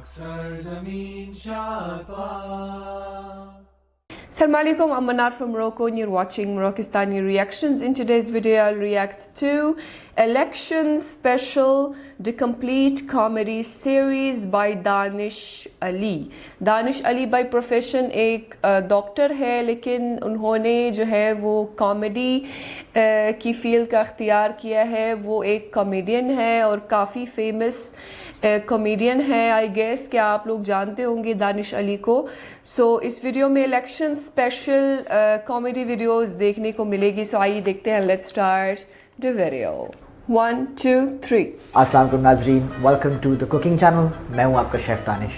Assalamu alaikum, I'm Manar from Morocco and you're watching Moroccistani Reactions. In today's video I'll react to Election Special, the complete comedy series by Danish Ali. Danish Ali by profession एक doctor है, लेकिन उन्होंने जो है वो comedy की field का अख्तियार किया है। वो एक कॉमेडियन है और काफ़ी फेमस कॉमेडियन है। आई गेस कि आप लोग जानते होंगे दानिश अली को। सो इस वीडियो में इलेक्शन स्पेशल कॉमेडी वीडियोस देखने को मिलेगी। सो आइए देखते हैं। Let's start the video. 1 2 3। अस्सलाम वालेकुम नाज़रीन, welcome to the cooking channel. मैं हूं आपका शेफ़ दानिश।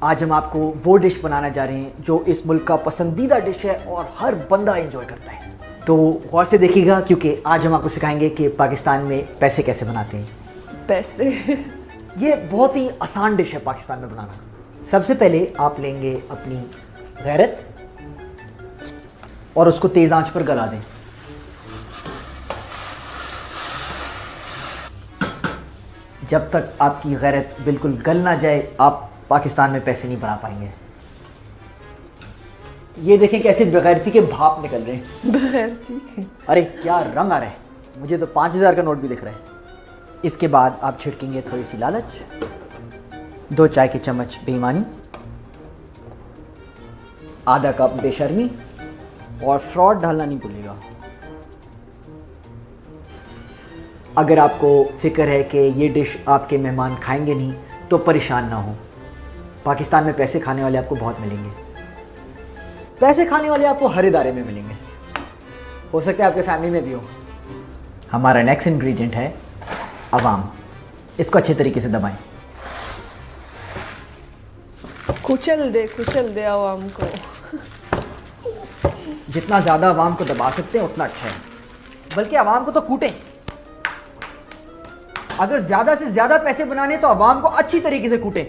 आज हम आपको वो डिश बनाने जा रहे हैं जो इस मुल्क का पसंदीदा डिश है और हर बंदा एंजॉय करता है। तो गौर से देखिएगा क्योंकि आज हम आपको सिखाएंगे कि पाकिस्तान में पैसे कैसे बनाते हैं। पैसे ये बहुत ही आसान डिश है पाकिस्तान में बनाना। सबसे पहले आप लेंगे अपनी गैरत और उसको तेज़ आंच पर गला दें। जब तक आपकी गैरत बिल्कुल गल ना जाए आप पाकिस्तान में पैसे नहीं बना पाएंगे। ये देखें कैसे बेगैरती के भाप निकल रहे हैं। बेगैरती, अरे क्या रंग आ रहा है, मुझे तो 5000 का नोट भी दिख रहा है। इसके बाद आप छिड़केंगे थोड़ी सी लालच, 2 चाय के चम्मच बेईमानी, आधा कप बेशर्मी और फ्रॉड डालना नहीं भूलिएगा। अगर आपको फिक्र है कि ये डिश आपके मेहमान खाएंगे नहीं तो परेशान ना हो, पाकिस्तान में पैसे खाने वाले आपको बहुत मिलेंगे। पैसे खाने वाले आपको हर इदारे में मिलेंगे, हो सकता है आपके फैमिली में भी हो। हमारा नेक्स्ट इंग्रेडिएंट है अवाम। इसको अच्छे तरीके से दबाएं। कुचल दे आवाम को। जितना ज़्यादा अवाम को दबा सकते हैं उतना अच्छा है, बल्कि अवाम को तो कूटें। अगर ज़्यादा से ज़्यादा पैसे बनाने तो अवाम को अच्छी तरीके से कूटें।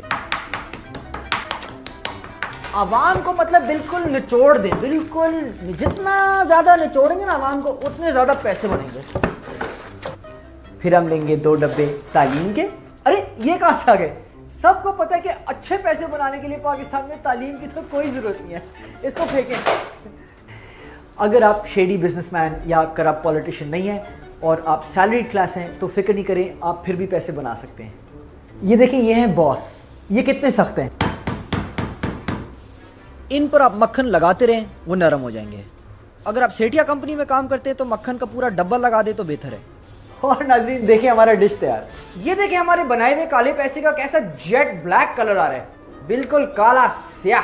अवाम को मतलब बिल्कुल निचोड़ दें, बिल्कुल। जितना ज़्यादा निचोड़ेंगे ना अवाम को उतने ज़्यादा पैसे बनेंगे। फिर हम लेंगे 2 डब्बे तालीम के। अरे ये कहाँ से आ गए? सबको पता है कि अच्छे पैसे बनाने के लिए पाकिस्तान में तालीम की तो कोई ज़रूरत नहीं है, इसको फेंकें। अगर आप शेडी बिजनेसमैन या करप्ट पॉलिटिशियन नहीं हैं और आप सैलरी क्लास हैं तो फिक्र नहीं करें, आप फिर भी पैसे बना सकते हैं। ये देखें, ये हैं बॉस, ये कितने सख्त हैं। इन पर आप मक्खन लगाते रहें, वो नरम हो जाएंगे। अगर आप सेठिया कंपनी में काम करते हैं तो मक्खन का पूरा डब्बा लगा दे तो बेहतर है। और नाज़रीन देखिए हमारा डिश तैयार। ये देखिए हमारे बनाए हुए काले पैसे का कैसा जेट ब्लैक कलर आ रहा है, बिल्कुल काला स्याह।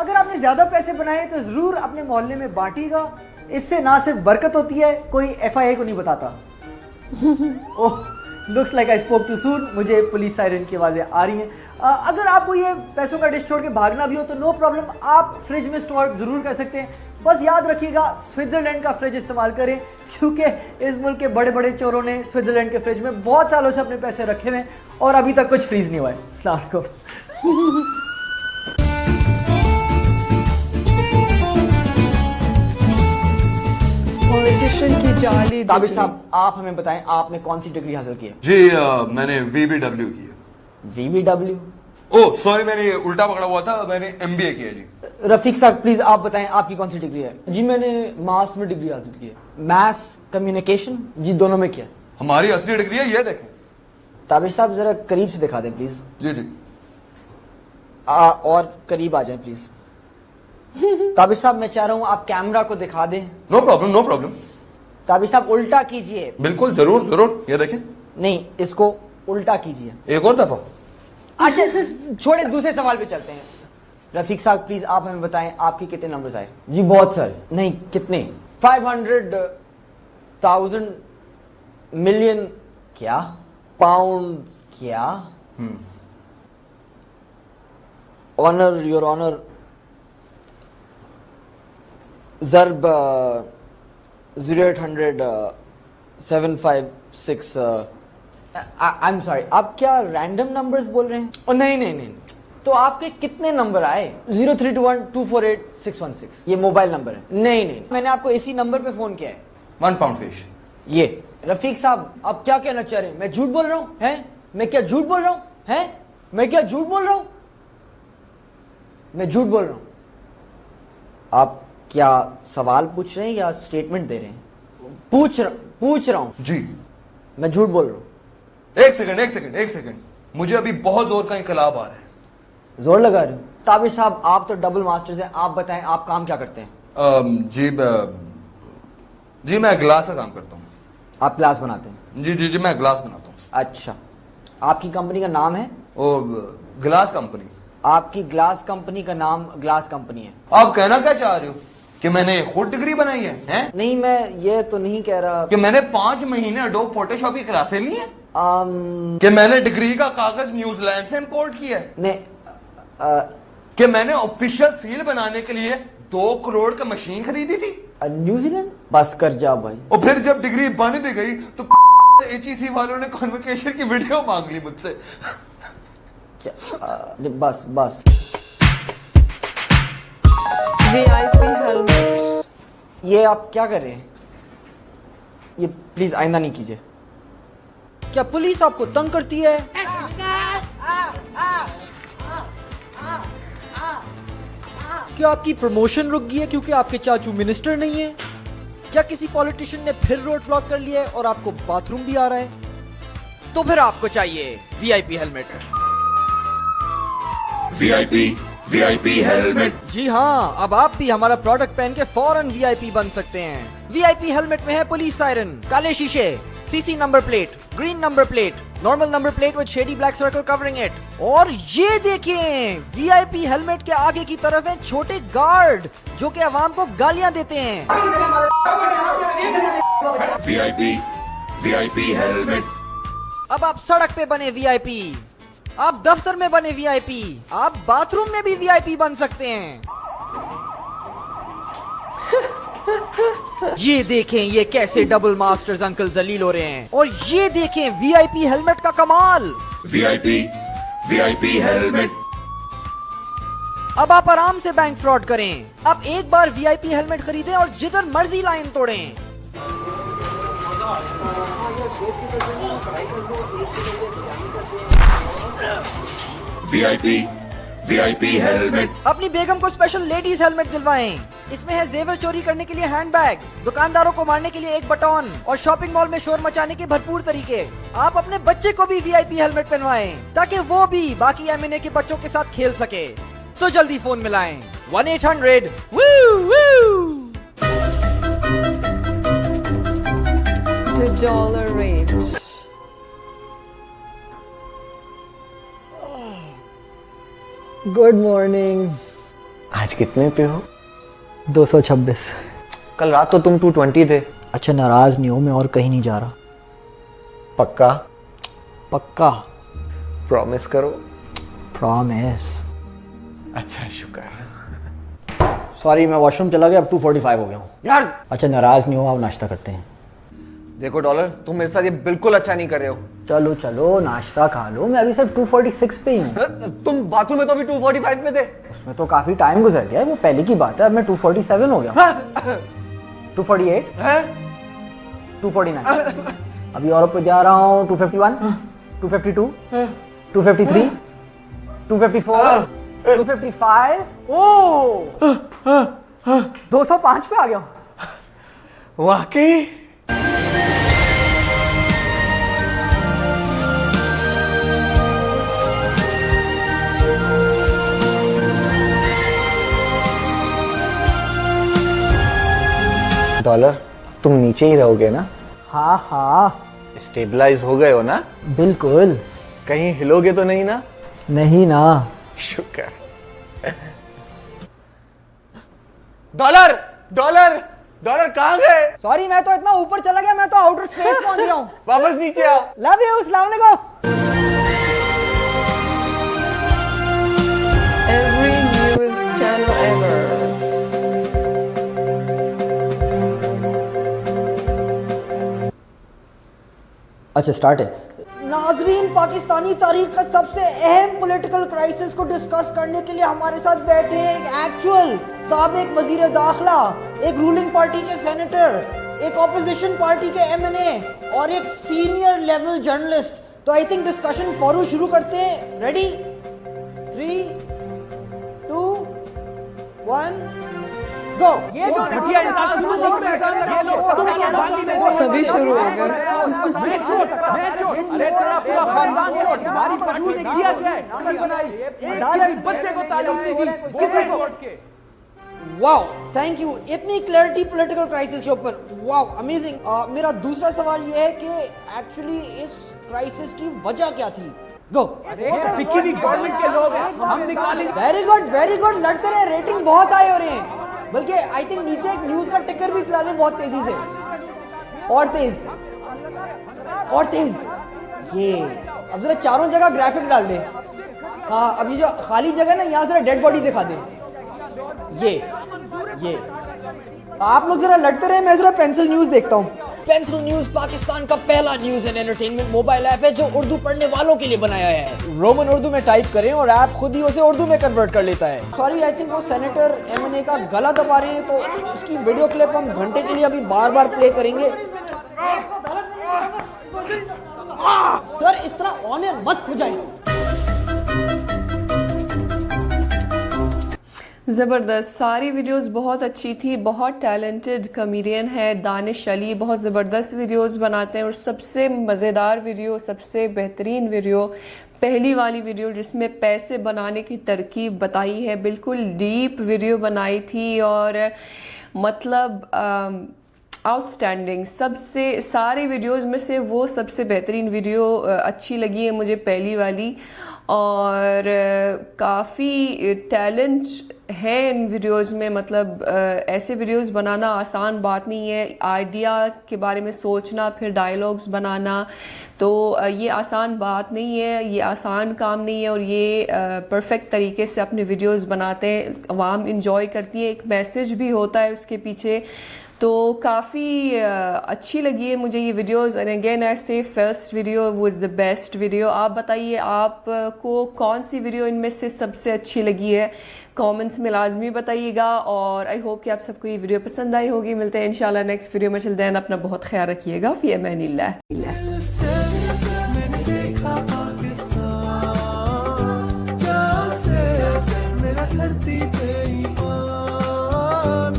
अगर आपने ज़्यादा पैसे बनाए तो ज़रूर अपने मोहल्ले में बांटिएगा। इससे ना सिर्फ बरकत होती है, कोई FIA को नहीं बताता। Oh, looks like I spoke to soon. मुझे पुलिस सायरन की आवाज़ें आ रही हैं। अगर आपको ये पैसों का डिश छोड़ के भागना भी हो तो नो प्रॉब्लम, आप फ्रिज में स्टोर ज़रूर कर सकते हैं। बस याद रखिएगा स्विट्ज़रलैंड का फ्रिज इस्तेमाल करें, क्योंकि इस मुल्क के बड़े बड़े चोरों ने स्विट्ज़रलैंड के फ्रिज में बहुत सालों से अपने पैसे रखे हुए और अभी तक कुछ फ्रीज नहीं हुआ है। अस्सलाम वालेकुम। पॉलिटिशियन की जाली। ताबिश साहब आप हमें बताएं, आपने कौन सी डिग्री हासिल की है? जी मैंने VBW की है। VBW? ओह सॉरी, मैंने उल्टा पकड़ा हुआ था, मैंने MBA किया जी। रफीक साहब प्लीज आप बताएं आपकी कौन सी डिग्री है? जी मैंने मास में डिग्री हासिल की है। Mass communication? जी दोनों में किया। हमारी असली डिग्री है, ये देखें। ताबिश साहब जरा करीब से दिखा दें प्लीज। जी जी। और करीब आ जाएं प्लीज। ताबिश साहब मैं चाह रहा हूँ आप कैमरा को दिखा दें। No problem no problem. Tabish साहब उल्टा कीजिए। बिल्कुल जरूर जरूर, ये देखें। नहीं, इसको उल्टा कीजिए। एक और दफा। अच्छा छोड़े, दूसरे सवाल पे चलते हैं। रफीक साहब प्लीज आप हमें बताएं आपके कितने नंबर्स आए? जी बहुत सारे। नहीं कितने? 500,000 मिलियन क्या? पाउंड क्या? ऑनर योर ऑनर, ज़र्ब 0800 756। आई एम सॉरी, आप क्या रैंडम नंबर्स बोल रहे हैं? ओ नहीं नहीं नहीं, तो आपके कितने नंबर आए? 0321248616 ये मोबाइल नंबर है। नहीं नहीं, मैंने आपको इसी नंबर पे फोन किया है। 1 पाउंड फिश। ये रफीक साहब आप क्या कहना चाह रहे हैं? मैं झूठ बोल रहा हूँ? हैं? मैं क्या झूठ बोल रहा हूँ? हैं? मैं क्या झूठ बोल रहा हूँ? मैं झूठ बोल रहा हूँ। आप क्या सवाल पूछ रहे हैं या स्टेटमेंट दे रहे हैं? पूछ रहा हूँ। जी। मैं झूठ बोल रहा हूँ। एक सेकंड। मुझे अभी बहुत जोर का इंकलाब आ रहा है। जोर लगा रहे हो? ताबिश साहब, आप तो डबल मास्टर्स हैं, आप बताएं आप काम क्या करते हैं? जी मैं ग्लास का काम करता हूँ। आप ग्लास बनाते हैं? जी मैं ग्लास बनाता हूँ। अच्छा, आपकी कंपनी का नाम है? ओ ग्लास कंपनी। आपकी ग्लास कंपनी का नाम ग्लास कंपनी है? आप कहना क्या चाह रहे हो कि मैंने खुद डिग्री बनाई है, हैं? नहीं, मैं ये तो नहीं कह रहा कि मैंने 5 महीने एडोब फोटोशॉप की क्लासें ली हैं? कि मैंने डिग्री का कागज न्यूजीलैंड से इंपोर्ट किया है? नहीं। कि मैंने ऑफिशियल सील बनाने के लिए 2 करोड़ का मशीन खरीदी थी? न्यूजीलैंड? बस कर जा भाई। और फिर जब डिग्री बन भी गई तो HEC वालों ने कॉन्वोकेशन की वीडियो मांग ली मुझसे। क्या? बस VIP helmet. ये आप क्या कर रहे हैं? ये प्लीज आइंदा नहीं कीजिए। क्या पुलिस आपको तंग करती है? क्या आपकी प्रमोशन रुक गई है क्योंकि आपके चाचू मिनिस्टर नहीं है? क्या किसी पॉलिटिशियन ने फिर रोड ब्लॉक कर लिया है और आपको बाथरूम भी आ रहा है? तो फिर आपको चाहिए VIP हेलमेट। VIP helmet. जी हाँ, अब आप भी हमारा प्रोडक्ट पहन के फौरन VIP बन सकते हैं। VIP हेलमेट में है पुलिस सायरन, काले शीशे, CC number plate, green number plate, normal number plate with shady black circle covering it. और ये देखें, VIP हेलमेट के आगे की तरफ है छोटे गार्ड जो कि आवाम को गालियां देते हैं। VIP helmet. अब आप सड़क पे बने VIP, आप दफ्तर में बने VIP, आप बाथरूम में भी VIP बन सकते हैं। ये देखें, ये कैसे डबल मास्टर्स अंकल जलील हो रहे हैं। और ये देखें VIP हेलमेट का कमाल। VIP helmet. अब आप आराम से बैंक फ्रॉड करें। आप एक बार VIP हेलमेट खरीदें और जिधर मर्जी लाइन तोड़ें। VIP helmet. अपनी बेगम को स्पेशल लेडीज हेलमेट दिलवाएं। इसमें है जेवर चोरी करने के लिए हैंडबैग, दुकानदारों को मारने के लिए एक बटन और शॉपिंग मॉल में शोर मचाने के भरपूर तरीके। आप अपने बच्चे को भी VIP हेलमेट पहनवाएं ताकि वो भी बाकी MNA के बच्चों के साथ खेल सके। तो जल्दी फोन मिलाएं 1-800 The dollar rate. Good morning. आज कितने पे हो? 226। कल रात तो तुम 220 थे। अच्छा, नाराज नहीं हो, मैं और कहीं नहीं जा रहा। पक्का? पक्का। प्रॉमिस करो। प्रॉमिस। अच्छा, शुक्र। सॉरी, मैं वॉशरूम चला गया, अब 245 हो गया हूँ यार। अच्छा, नाराज नहीं हो, आप नाश्ता करते हैं। देखो डॉलर, तुम मेरे साथ ये बिल्कुल अच्छा नहीं कर रहे हो। चलो चलो, नाश्ता खा लो, मैं अभी सिर्फ 246 पे ही हूँ। तुम बाथरूम में तो अभी 245 पे थे। उसमें तो काफी टाइम गुजर गया, वो पहले की बात है। अब मैं 247 हो गया। 248 हैं? 249 अभी यूरोप पे जा रहा हूँ। 251 252 253 254 255 ओह 205 पे आ गया हूँ। वाकई? डॉलर, तुम नीचे ही रहोगे ना? हाँ हाँ, स्टेबलाइज हो गए हो ना? बिल्कुल। कहीं हिलोगे तो नहीं ना? नहीं ना। शुक्र। डॉलर डॉलर डॉलर कहाँ गए? सॉरी, मैं तो इतना ऊपर चला गया, मैं तो आउटर स्पेस पहुंच गया हूँ। वापस नीचे आओ। लव यू, अस्सलाम वालेकुम। Every news channel ever. अच्छा, स्टार्ट है। नाजरीन, पाकिस्तानी तारीख का सबसे अहम पॉलिटिकल क्राइसिस को डिस्कस करने के लिए हमारे साथ बैठे हैं एक एक्चुअल साबिक वजीर दाखिला, एक रूलिंग पार्टी के सेनेटर, एक ऑपोजिशन पार्टी के MNA और एक सीनियर लेवल जर्नलिस्ट। तो आई थिंक डिस्कशन फौरन शुरू करते हैं। रेडी? 3 2 1 गो। ये जो सभी शुरू हो गए। Wow, thank you. इतनी क्लैरिटी पॉलिटिकल क्राइसिस के ऊपर, वाओ अमेजिंग। मेरा दूसरा सवाल ये है कि एक्चुअली इस क्राइसिस की वजह क्या थी? गो। गवर्नमेंट के लोग हैं, हम निकालेंगे। वेरी गुड, लड़ते रहे, रेटिंग बहुत हाई हो रहे हैं। बल्कि आई थिंक नीचे एक न्यूज का टिकर भी चला लें बहुत तेजी से, और तेज। ये अब जरा चारों जगह ग्राफिक डाल दे। हाँ, अब ये जो खाली जगह ना, यहाँ जरा डेड बॉडी दिखा दे। ये आप लोग जरा लड़ते रहे, मैं जरा पेंसिल न्यूज देखता हूँ। पेंसिल न्यूज पाकिस्तान का पहला news and entertainment mobile app है जो उर्दू पढ़ने वालों के लिए बनाया है। रोमन उर्दू में टाइप करें और ऐप खुद ही उसे उर्दू में कन्वर्ट कर लेता है। सॉरी, आई थिंक वो सेनेटर एमएनए का गला दबा रहे हैं, तो उसकी वीडियो क्लिप हम घंटे के लिए अभी बार प्ले करेंगे। सर, इस तरह ऑन एयर मत खुजाएं। ज़बरदस्त, सारी वीडियोस बहुत अच्छी थी। बहुत टैलेंटेड कॉमेडियन है दानिश अली, बहुत ज़बरदस्त वीडियोस बनाते हैं। और सबसे मज़ेदार वीडियो, सबसे बेहतरीन वीडियो पहली वाली वीडियो जिसमें पैसे बनाने की तरकीब बताई है। बिल्कुल डीप वीडियो बनाई थी और मतलब आउटस्टैंडिंग। सबसे सारी वीडियोस में से वो सबसे बेहतरीन वीडियो अच्छी लगी है मुझे, पहली वाली। और काफ़ी टैलेंट है इन वीडियोस में। मतलब ऐसे वीडियोस बनाना आसान बात नहीं है। आइडिया के बारे में सोचना, फिर डायलॉग्स बनाना, तो ये आसान बात नहीं है, ये आसान काम नहीं है। और ये परफेक्ट तरीके से अपने वीडियोस बनाते हैं, आवाम इंजॉय करती है, एक मैसेज भी होता है उसके पीछे। तो काफ़ी अच्छी लगी है मुझे ये वीडियोस। एंड अगेन आई से first video was the best video. आप बताइए आपको कौन सी वीडियो इनमें से सबसे अच्छी लगी है, कमेंट्स में लाजमी बताइएगा। और आई होप कि आप सबको ये वीडियो पसंद आई होगी। मिलते हैं इंशाल्लाह नेक्स्ट वीडियो में। चिल्ड्रन अपना बहुत ख्याल रखिएगा। फी अमानिल्लाह। मेरा धरती पे ईमान